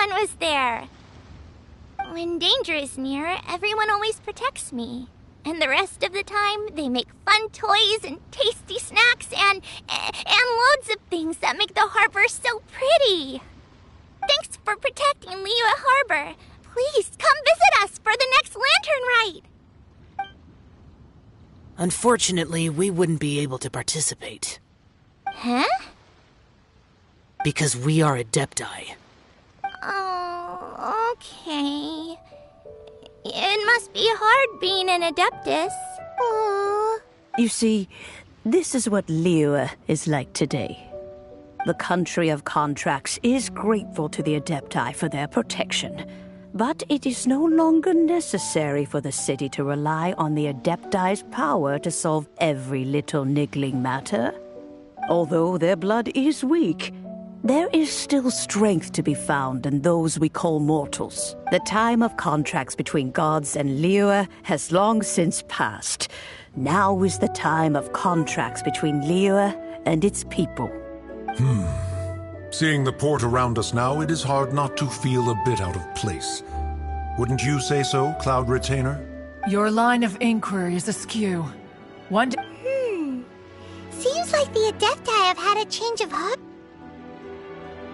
everyone was there. When danger is near, everyone always protects me. And the rest of the time, they make fun toys and tasty snacks and loads of things that make the harbor so pretty. Thanks for protecting Liyue Harbor. Please come visit us for the next lantern rite. Unfortunately, we wouldn't be able to participate. Huh? Because we are Adepti. Oh, okay. It must be hard being an Adeptus. Aww. You see, this is what Liyue is like today. The country of contracts is grateful to the Adepti for their protection, but it is no longer necessary for the city to rely on the Adepti's power to solve every little niggling matter. Although their blood is weak, there is still strength to be found in those we call mortals. The time of contracts between gods and Liyue has long since passed. Now is the time of contracts between Liyue and its people. Seeing the port around us now, it is hard not to feel a bit out of place. Wouldn't you say so, Cloud Retainer? Your line of inquiry is askew. One day... Seems like the Adepti have had a change of heart.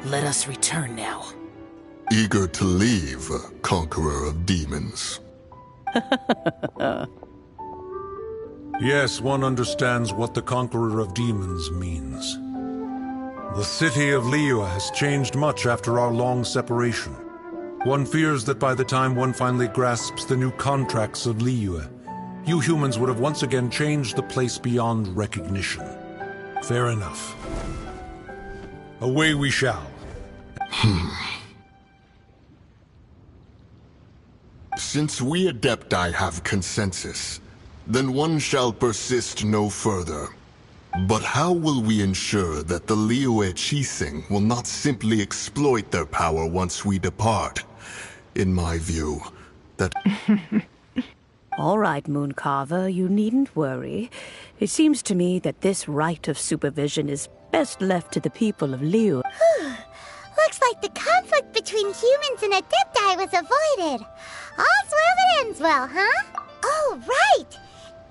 Let us return now. Eager to leave, Conqueror of Demons. Yes, one understands what the Conqueror of Demons means. The city of Liyue has changed much after our long separation. One fears that by the time one finally grasps the new contracts of Liyue, you humans would have once again changed the place beyond recognition. Fair enough. Away we shall. Since we Adepti have consensus, then one shall persist no further. But how will we ensure that the Liyue Qixing will not simply exploit their power once we depart? In my view, that... All right, Mooncarver, you needn't worry. It seems to me that this right of supervision is best left to the people of Liyue. Looks like the conflict between humans and Adepti was avoided. All's well that ends well, huh? Oh, right!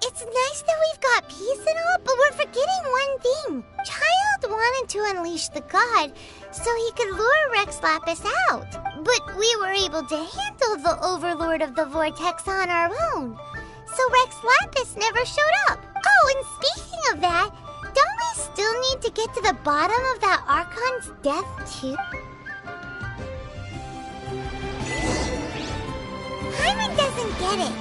It's nice that we've got peace and all, but we're forgetting one thing. Child wanted to unleash the god so he could lure Rex Lapis out. But we were able to handle the Overlord of the Vortex on our own. So Rex Lapis never showed up. Oh, and speaking of that, don't we still need to get to the bottom of that Archon's death, too? Hyman doesn't get it.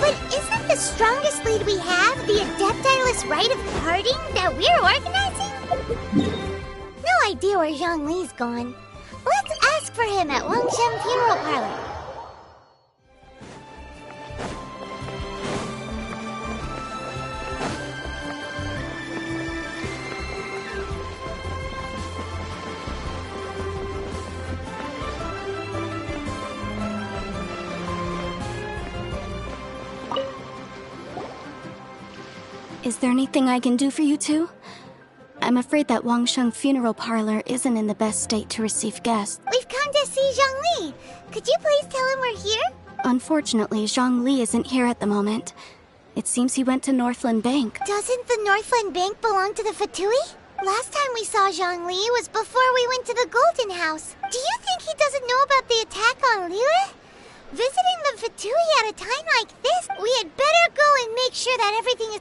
But isn't the strongest lead we have the Adepti-less rite of parting that we're organizing? No idea where Zhongli's gone. Let's ask for him at Wangshen Funeral Parlor. Is there anything I can do for you two? I'm afraid that Wangsheng Funeral Parlor isn't in the best state to receive guests. We've come to see Zhongli. Could you please tell him we're here? Unfortunately, Zhongli isn't here at the moment. It seems he went to Northland Bank. Doesn't the Northland Bank belong to the Fatui? Last time we saw Zhongli was before we went to the Golden House. Do you think he doesn't know about the attack on Liyue? Visiting the Fatui at a time like this, we had better go and make sure that everything is...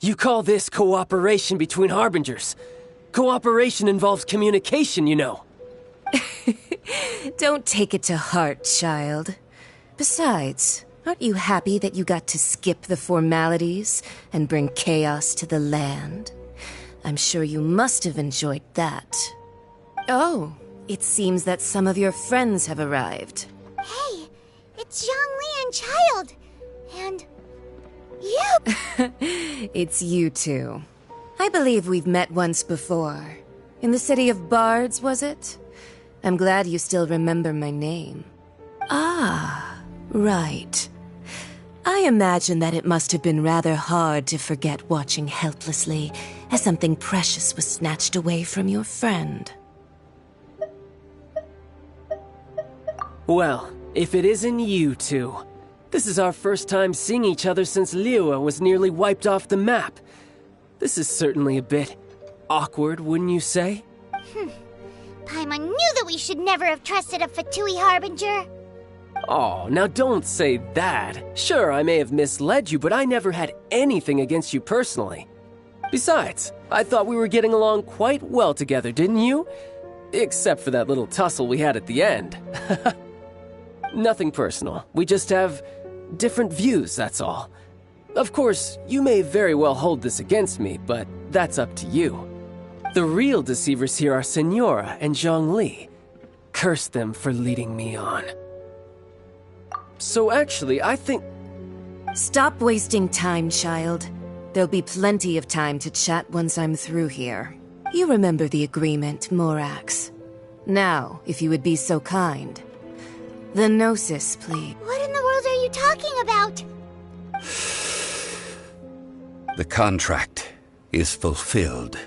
You call this cooperation between Harbingers? Cooperation involves communication, you know. Don't take it to heart, child. Besides, aren't you happy that you got to skip the formalities and bring chaos to the land? I'm sure you must have enjoyed that. Oh, it seems that some of your friends have arrived. Hey, it's Zhongli and Child. And you. It's you two. I believe we've met once before. In the City of Bards, was it? I'm glad you still remember my name. Ah, right. I imagine that it must have been rather hard to forget watching helplessly as something precious was snatched away from your friend. Well, if it isn't you two. This is our first time seeing each other since Liyue was nearly wiped off the map. This is certainly a bit awkward, wouldn't you say? Paimon knew that we should never have trusted a Fatui Harbinger. Oh, now don't say that. Sure, I may have misled you, but I never had anything against you personally. Besides, I thought we were getting along quite well together, didn't you? Except for that little tussle we had at the end. Nothing personal. We just have different views, that's all. Of course, you may very well hold this against me, but that's up to you. The real deceivers here are Senora and Zhongli. Curse them for leading me on. So actually, I think... Stop wasting time, child. There'll be plenty of time to chat once I'm through here. You remember the agreement, Morax. Now, if you would be so kind. The Gnosis, please. What in the world are you talking about? The contract is fulfilled.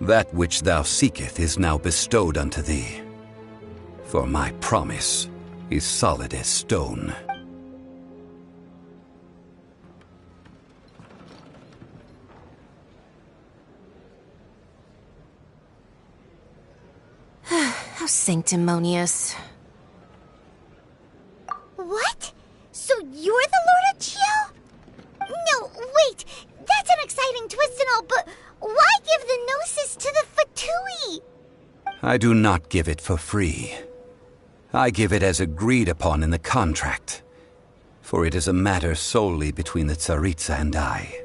That which thou seeketh is now bestowed unto thee. For my promise is solid as stone. How sanctimonious. What? So you're the Lord of Chio? No, wait! That's an exciting twist and all, but why give the Gnosis to the Fatui? I do not give it for free. I give it as agreed upon in the contract, for it is a matter solely between the Tsaritsa and I.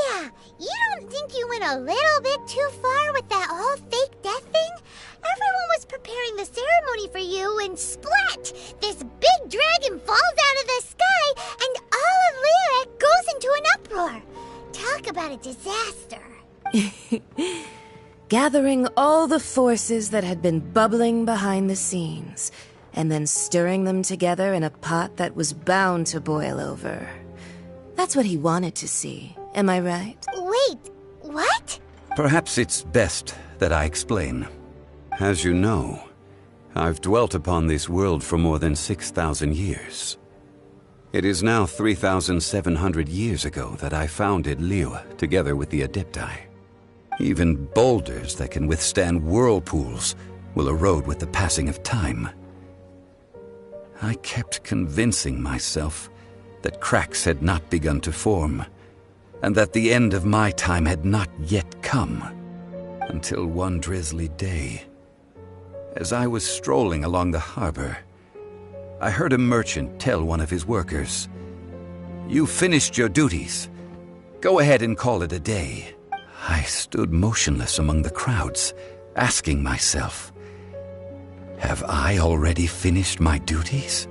Yeah, you don't think you went a little bit too far with that whole fake death thing? Everyone was preparing the ceremony for you, and splat! This big dragon falls out of the sky, and all of Liyue goes into an uproar. Talk about a disaster. Gathering all the forces that had been bubbling behind the scenes, and then stirring them together in a pot that was bound to boil over. That's what he wanted to see, am I right? Wait, what? Perhaps it's best that I explain. As you know, I've dwelt upon this world for more than 6,000 years. It is now 3,700 years ago that I founded Liyue together with the Adepti. Even boulders that can withstand whirlpools will erode with the passing of time. I kept convincing myself that cracks had not begun to form, and that the end of my time had not yet come, until one drizzly day, as I was strolling along the harbor, I heard a merchant tell one of his workers, "You finished your duties. Go ahead and call it a day." I stood motionless among the crowds, asking myself, have I already finished my duties?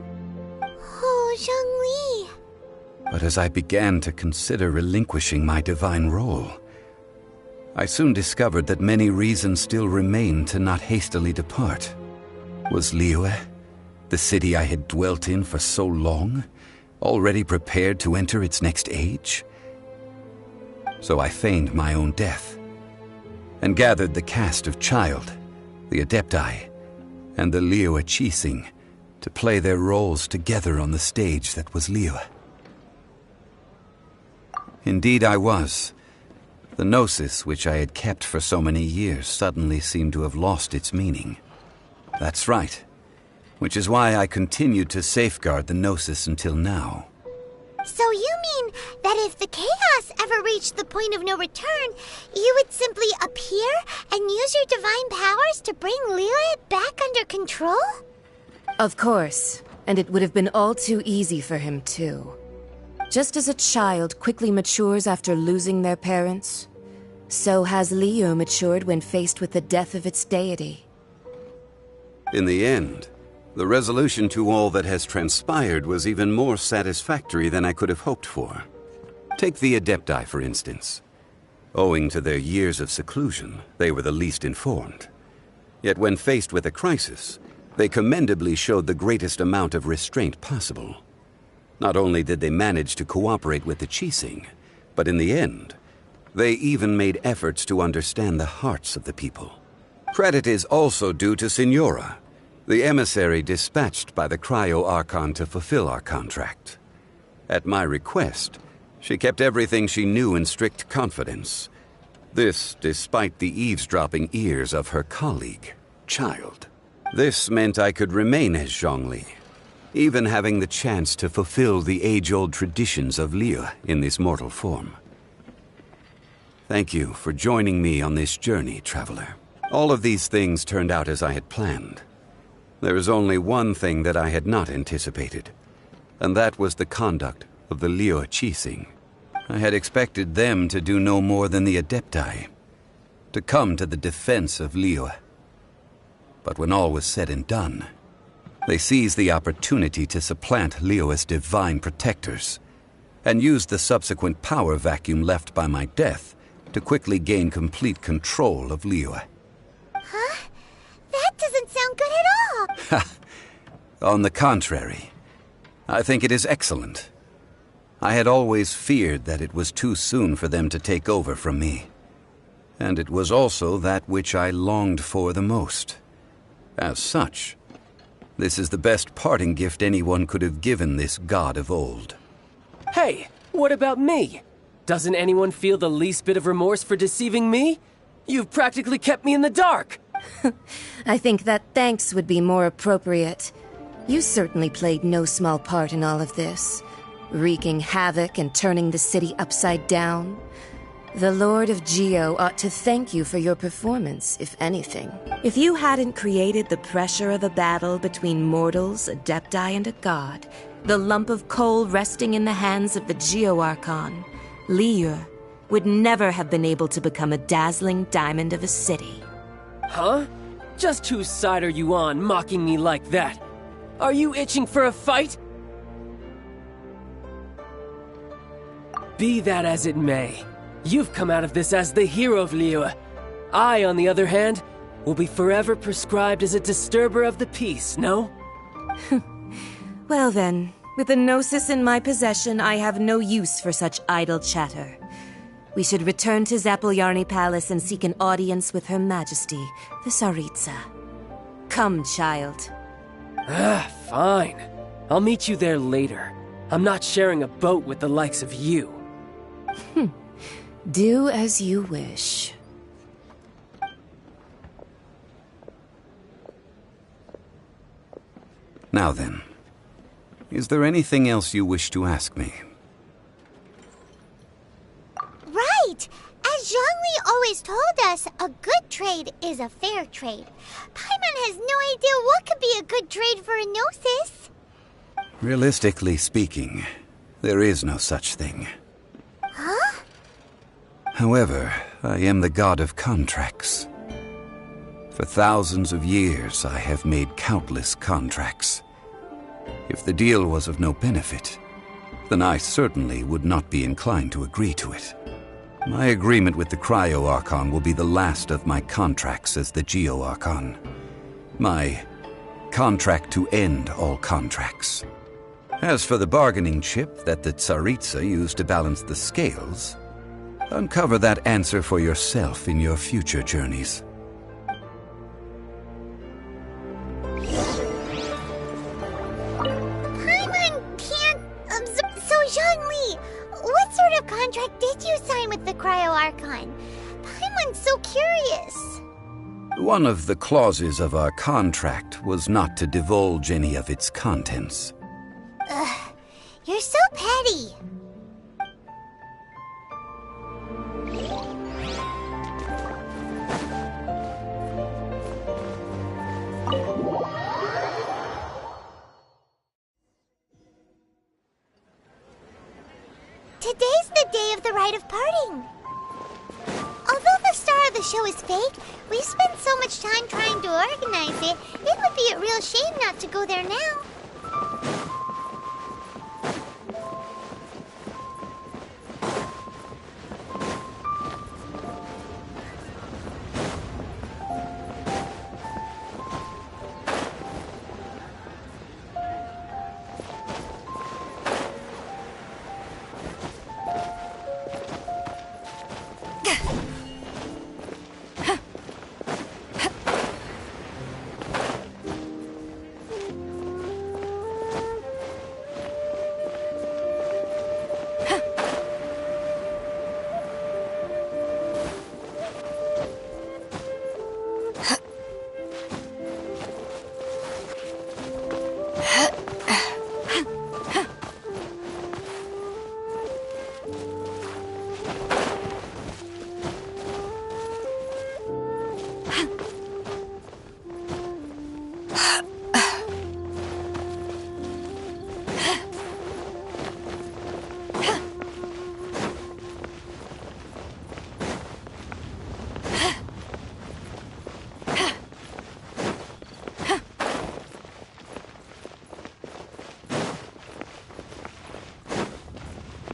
Oh, Zhongli. But as I began to consider relinquishing my divine role, I soon discovered that many reasons still remained to not hastily depart. Was Liyue, the city I had dwelt in for so long, already prepared to enter its next age? So I feigned my own death, and gathered the cast of Child, the Adepti, and the Liyue Qixing to play their roles together on the stage that was Liyue. Indeed I was. The Gnosis, which I had kept for so many years, suddenly seemed to have lost its meaning. That's right, which is why I continued to safeguard the Gnosis until now. So you mean that if the chaos ever reached the point of no return, you would simply appear your divine powers to bring Liyue back under control? Of course, and it would have been all too easy for him too. Just as a child quickly matures after losing their parents, so has Liyue matured when faced with the death of its deity. In the end, the resolution to all that has transpired was even more satisfactory than I could have hoped for. Take the Adepti, for instance. Owing to their years of seclusion, they were the least informed. Yet when faced with a crisis, they commendably showed the greatest amount of restraint possible. Not only did they manage to cooperate with the Qixing, but in the end, they even made efforts to understand the hearts of the people. Credit is also due to Signora, the emissary dispatched by the Cryo-Archon to fulfill our contract. At my request, she kept everything she knew in strict confidence. This despite the eavesdropping ears of her colleague, Child. This meant I could remain as Zhongli, even having the chance to fulfill the age-old traditions of Liyue in this mortal form. Thank you for joining me on this journey, Traveler. All of these things turned out as I had planned. There is only one thing that I had not anticipated, and that was the conduct of the Liyue Qixing. I had expected them to do no more than the Adepti, to come to the defense of Liyue. But when all was said and done, they seized the opportunity to supplant Liyue as divine protectors, and used the subsequent power vacuum left by my death to quickly gain complete control of Liyue. Huh? That doesn't sound good at all! On the contrary, I think it is excellent. I had always feared that it was too soon for them to take over from me. And it was also that which I longed for the most. As such, this is the best parting gift anyone could have given this god of old. Hey, what about me? Doesn't anyone feel the least bit of remorse for deceiving me? You've practically kept me in the dark! I think that thanks would be more appropriate. You certainly played no small part in all of this, wreaking havoc and turning the city upside down. The Lord of Geo ought to thank you for your performance, if anything. If you hadn't created the pressure of a battle between mortals, Adepti, and a god, the lump of coal resting in the hands of the Geo-Archon, Liyue, would never have been able to become a dazzling diamond of a city. Huh? Just whose side are you on, mocking me like that? Are you itching for a fight? Be that as it may, you've come out of this as the hero of Liyue. I, on the other hand, will be forever prescribed as a disturber of the peace, no? Well then, with the Gnosis in my possession, I have no use for such idle chatter. We should return to Zapoljarny Palace and seek an audience with Her Majesty, the Tsaritsa. Come, child. Fine. I'll meet you there later. I'm not sharing a boat with the likes of you. Do as you wish. Now then, is there anything else you wish to ask me? Right! As Zhongli always told us, a good trade is a fair trade. Paimon has no idea what could be a good trade for a Gnosis. Realistically speaking, there is no such thing. Huh? However, I am the god of contracts. For thousands of years, I have made countless contracts. If the deal was of no benefit, then I certainly would not be inclined to agree to it. My agreement with the Cryo-Archon will be the last of my contracts as the Geo-Archon. My contract to end all contracts. As for the bargaining chip that the Tsaritsa used to balance the scales, uncover that answer for yourself in your future journeys. Paimon can't... So Zhongli, what sort of contract did you sign with the Cryo-Archon? Paimon's so curious. One of the clauses of our contract was not to divulge any of its contents. Ugh, you're so petty. the rite of parting. Although the star of the show is fake, we've spent so much time trying to organize it, it would be a real shame not to go there now.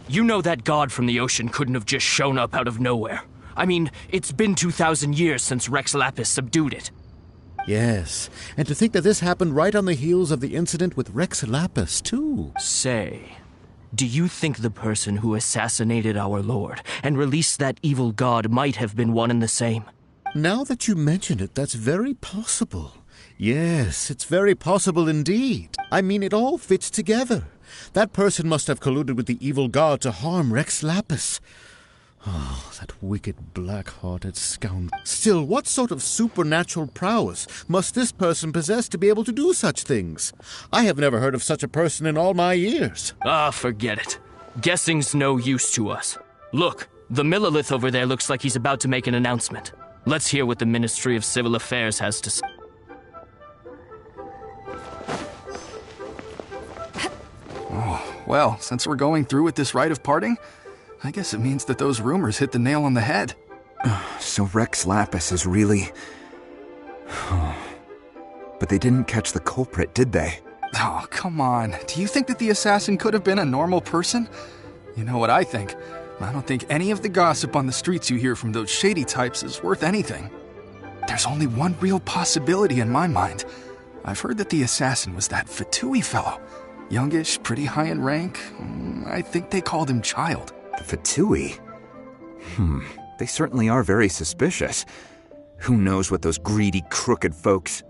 You know that god from the ocean couldn't have just shown up out of nowhere. I mean, it's been 2,000 years since Rex Lapis subdued it. Yes, and to think that this happened right on the heels of the incident with Rex Lapis, too. Say, do you think the person who assassinated our lord and released that evil god might have been one and the same? Now that you mention it, that's very possible. Yes, it's very possible indeed. I mean, it all fits together. That person must have colluded with the evil god to harm Rex Lapis. Oh, that wicked, black-hearted scoundrel. Still, what sort of supernatural prowess must this person possess to be able to do such things? I have never heard of such a person in all my years. Ah, forget it. Guessing's no use to us. Look, the Millilith over there looks like he's about to make an announcement. Let's hear what the Ministry of Civil Affairs has to say. Oh, well, since we're going through with this rite of parting, I guess it means that those rumors hit the nail on the head. So Rex Lapis is really... But they didn't catch the culprit, did they? Oh, come on. Do you think that the assassin could have been a normal person? You know what I think? I don't think any of the gossip on the streets you hear from those shady types is worth anything. There's only one real possibility in my mind. I've heard that the assassin was that Fatui fellow. Youngish, pretty high in rank. I think they called him Child. The Fatui? They certainly are very suspicious. Who knows what those greedy, crooked folks...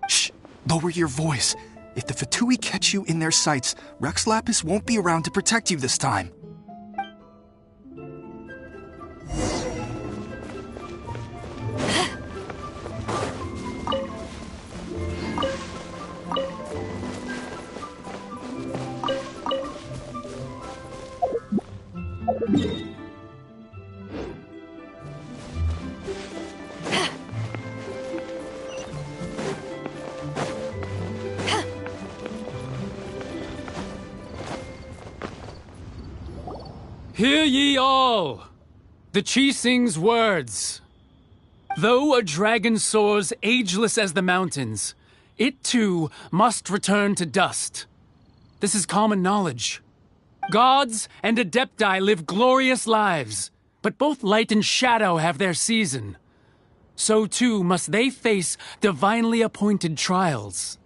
Shh! Lower your voice. If the Fatui catch you in their sights, Rex Lapis won't be around to protect you this time. Hear ye all! The Chi-Sing's words. Though a dragon soars ageless as the mountains, it too must return to dust. This is common knowledge. Gods and Adepti live glorious lives, but both light and shadow have their season. So too must they face divinely appointed trials.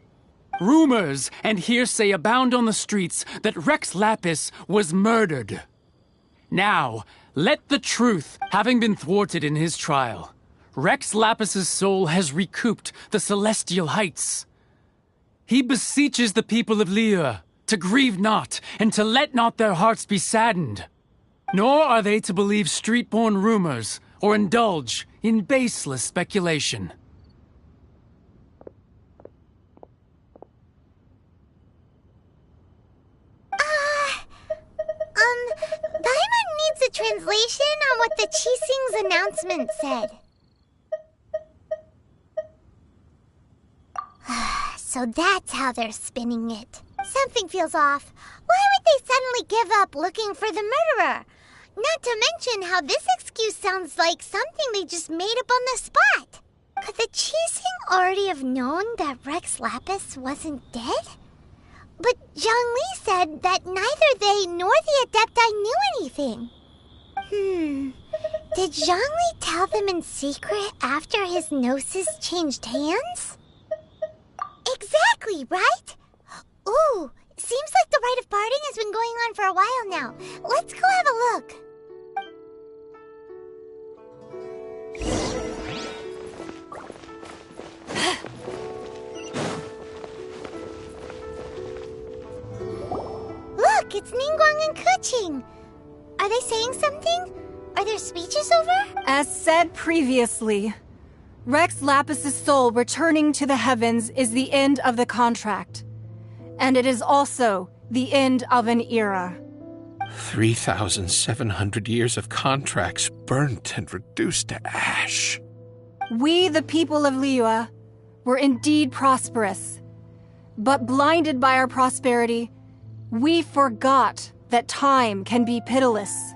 Rumors and hearsay abound on the streets that Rex Lapis was murdered. Now, let the truth, having been thwarted in his trial, Rex Lapis's soul has recouped the celestial heights. He beseeches the people of Liyue to grieve not and to let not their hearts be saddened. Nor are they to believe street-born rumors or indulge in baseless speculation. Paimon needs a translation on what the Chi-Sing's announcement said. So that's how they're spinning it. Something feels off. Why would they suddenly give up looking for the murderer? Not to mention how this excuse sounds like something they just made up on the spot. Could the Qixing already have known that Rex Lapis wasn't dead? But Zhongli said that neither they nor the Adepti knew anything. Did Zhongli tell them in secret after his gnosis changed hands? Exactly, right? Ooh, seems like the rite of parting has been going on for a while now. Let's go have a look. Look, it's Ningguang and Keqing. Are they saying something? Are their speeches over? As said previously, Rex Lapis's soul returning to the heavens is the end of the contract. And it is also the end of an era. 3,700 years of contracts burnt and reduced to ash. We, the people of Liyue, were indeed prosperous. But blinded by our prosperity, we forgot that time can be pitiless.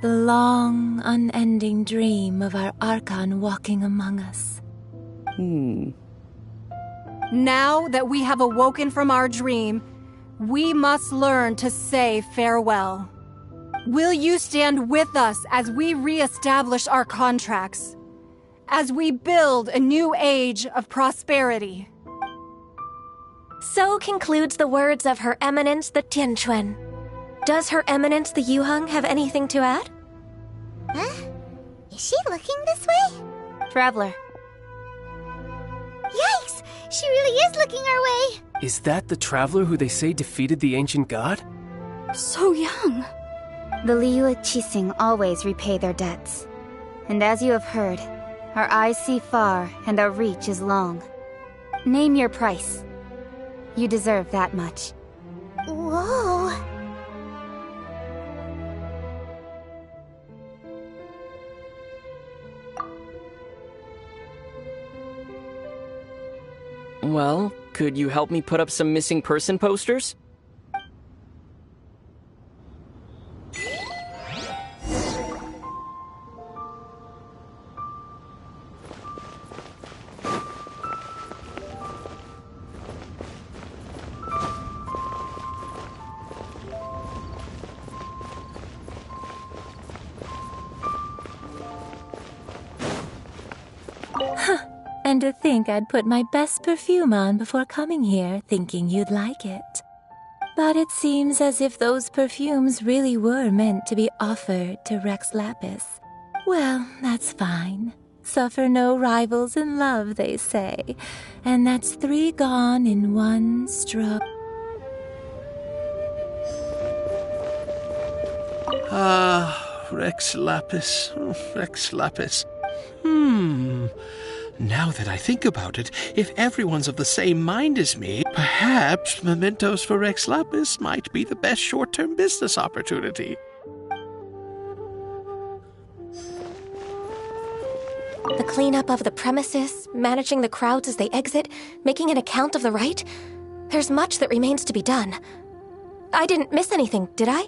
The long, unending dream of our Archon walking among us. Now that we have awoken from our dream, we must learn to say farewell. Will you stand with us as we re-establish our contracts? As we build a new age of prosperity? So concludes the words of Her Eminence the Tianquan. Does Her Eminence the Yuheng have anything to add? Huh? Is she looking this way? Traveler. Yikes! She really is looking our way! Is that the traveler who they say defeated the ancient god? So young. The Liyue Qixing always repay their debts. And as you have heard, our eyes see far and our reach is long. Name your price. You deserve that much. Whoa! Well, could you help me put up some missing person posters? And to think I'd put my best perfume on before coming here, thinking you'd like it. But it seems as if those perfumes really were meant to be offered to Rex Lapis. Well, that's fine. Suffer no rivals in love, they say. And that's 3 gone in 1 stroke. Rex Lapis. Rex Lapis. Now that I think about it, if everyone's of the same mind as me, perhaps mementos for Rex Lapis might be the best short-term business opportunity. The cleanup of the premises, managing the crowds as they exit, making an account of the rite. There's much that remains to be done. I didn't miss anything, did I?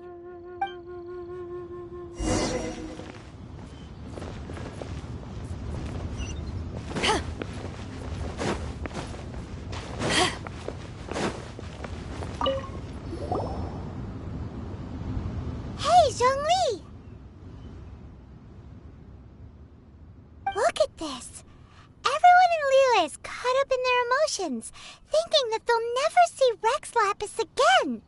Hey, Zhongli! Look at this. Everyone in Liyue is caught up in their emotions, thinking that they'll never see Rex Lapis again.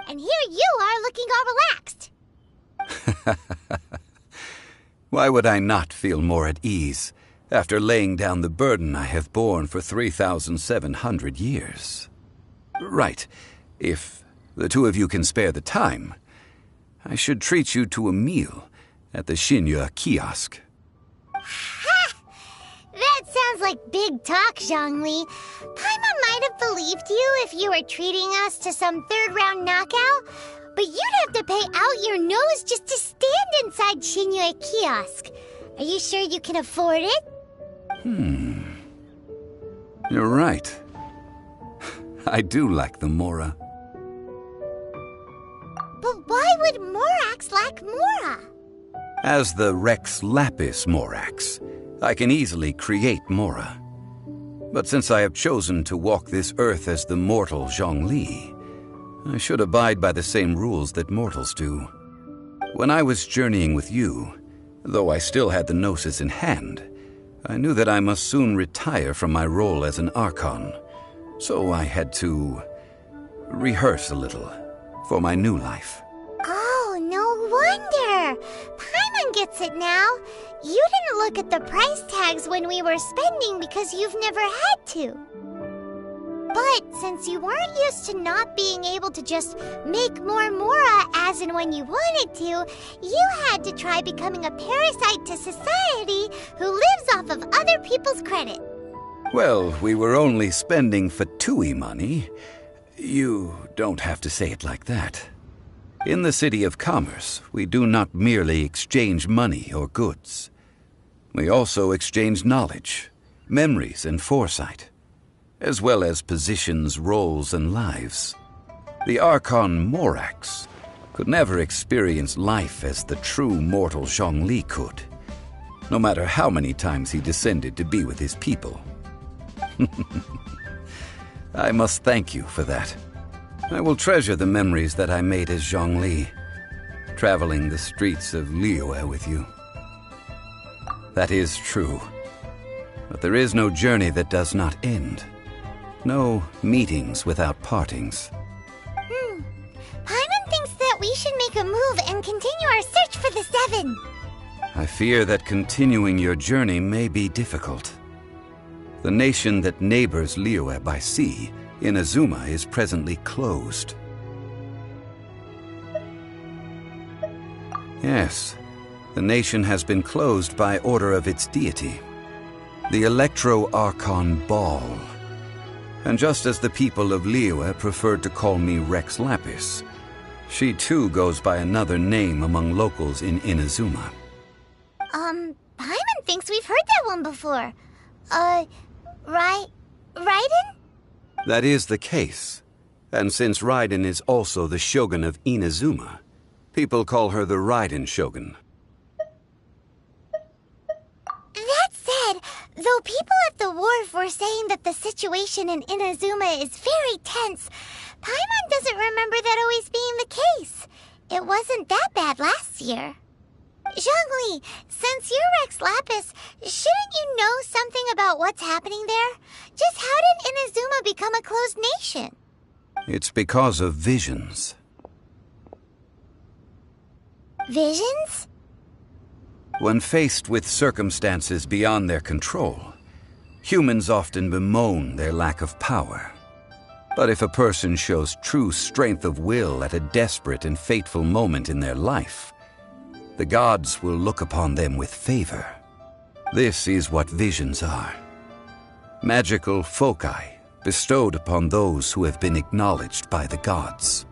And here you are looking all relaxed. Why would I not feel more at ease after laying down the burden I have borne for 3,700 years? Right. If the two of you can spare the time, I should treat you to a meal at the Xinyue kiosk. Ha! That sounds like big talk, Zhongli. Paimon might have believed you if you were treating us to some third-round knockout, but you'd have to pay out your nose just to stand inside Xinyue kiosk. Are you sure you can afford it? You're right. I do like the Mora. But why would Morax lack Mora? As the Rex Lapis Morax, I can easily create Mora. But since I have chosen to walk this earth as the mortal Zhongli, I should abide by the same rules that mortals do. When I was journeying with you, though I still had the Gnosis in hand, I knew that I must soon retire from my role as an Archon, so I had to rehearse a little for my new life. Oh, no wonder! Paimon gets it now. You didn't look at the price tags when we were spending because you've never had to. But since you weren't used to not being able to just make more Mora as and when you wanted to, you had to try becoming a parasite to society who lives off of other people's credit. Well, we were only spending Fatui money. You don't have to say it like that. In the City of Commerce, we do not merely exchange money or goods. We also exchange knowledge, memories, and foresight, as well as positions, roles, and lives. The Archon Morax could never experience life as the true mortal Zhongli could, no matter how many times he descended to be with his people. I must thank you for that. I will treasure the memories that I made as Zhongli, traveling the streets of Liyue with you. That is true. But there is no journey that does not end. No meetings without partings. Paimon thinks that we should make a move and continue our search for the Seven. I fear that continuing your journey may be difficult. The nation that neighbors Liyue by sea, Inazuma, is presently closed. Yes, the nation has been closed by order of its deity, the Electro-Archon Ball. And just as the people of Liyue preferred to call me Rex Lapis, she too goes by another name among locals in Inazuma. Paimon thinks we've heard that one before. Raiden? That is the case. And since Raiden is also the Shogun of Inazuma, people call her the Raiden Shogun. That said, though people at the wharf were saying that the situation in Inazuma is very tense, Paimon doesn't remember that always being the case. It wasn't that bad last year. Zhongli, since you're Rex Lapis, shouldn't you know something about what's happening there? Just how did Inazuma become a closed nation? It's because of visions. Visions? When faced with circumstances beyond their control, humans often bemoan their lack of power. But if a person shows true strength of will at a desperate and fateful moment in their life, the gods will look upon them with favor. This is what visions are. Magical foci bestowed upon those who have been acknowledged by the gods.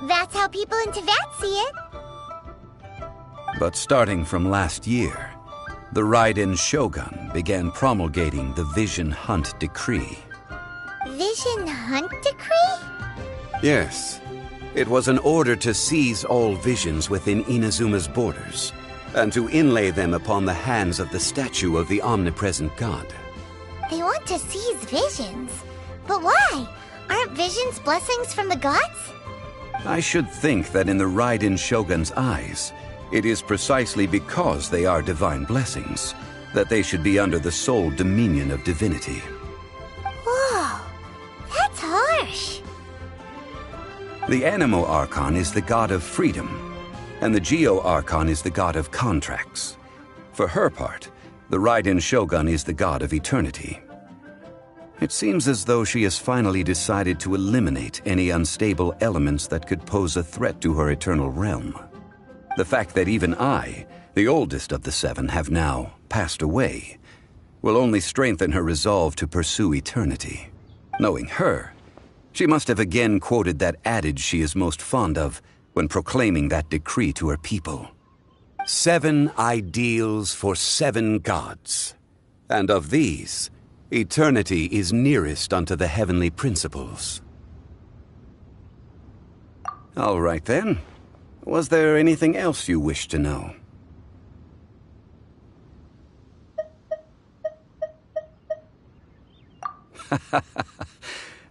That's how people in Teyvat see it. But starting from last year, the Raiden Shogun began promulgating the Vision Hunt Decree. Vision Hunt Decree? Yes. It was an order to seize all visions within Inazuma's borders, and to inlay them upon the hands of the statue of the omnipresent god. They want to seize visions. But why? Aren't visions blessings from the gods? I should think that in the Raiden Shogun's eyes, it is precisely because they are divine blessings that they should be under the sole dominion of divinity. Whoa, that's harsh. The Animo Archon is the god of freedom, and the Geo Archon is the god of contracts. For her part, the Raiden Shogun is the god of eternity. It seems as though she has finally decided to eliminate any unstable elements that could pose a threat to her eternal realm. The fact that even I, the oldest of the seven, have now passed away, will only strengthen her resolve to pursue eternity. Knowing her, she must have again quoted that adage she is most fond of when proclaiming that decree to her people. 7 ideals for 7 gods, and of these, eternity is nearest unto the heavenly principles. All right then. Was there anything else you wished to know?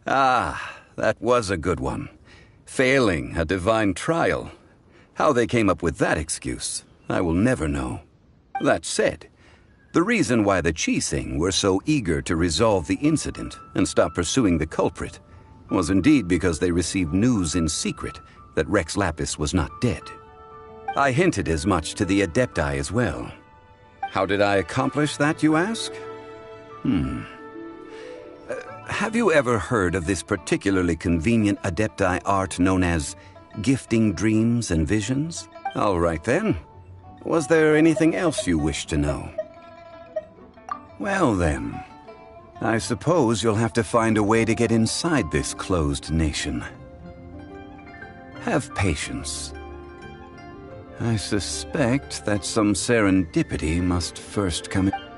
Ah, that was a good one. Failing a divine trial. How they came up with that excuse, I will never know. That said, the reason why the Qixing were so eager to resolve the incident and stop pursuing the culprit was indeed because they received news in secret that Rex Lapis was not dead. I hinted as much to the Adepti as well. How did I accomplish that, you ask? Have you ever heard of this particularly convenient Adepti art known as gifting dreams and visions? All right then. Was there anything else you wished to know? Well then, I suppose you'll have to find a way to get inside this closed nation. Have patience. I suspect that some serendipity must first come in.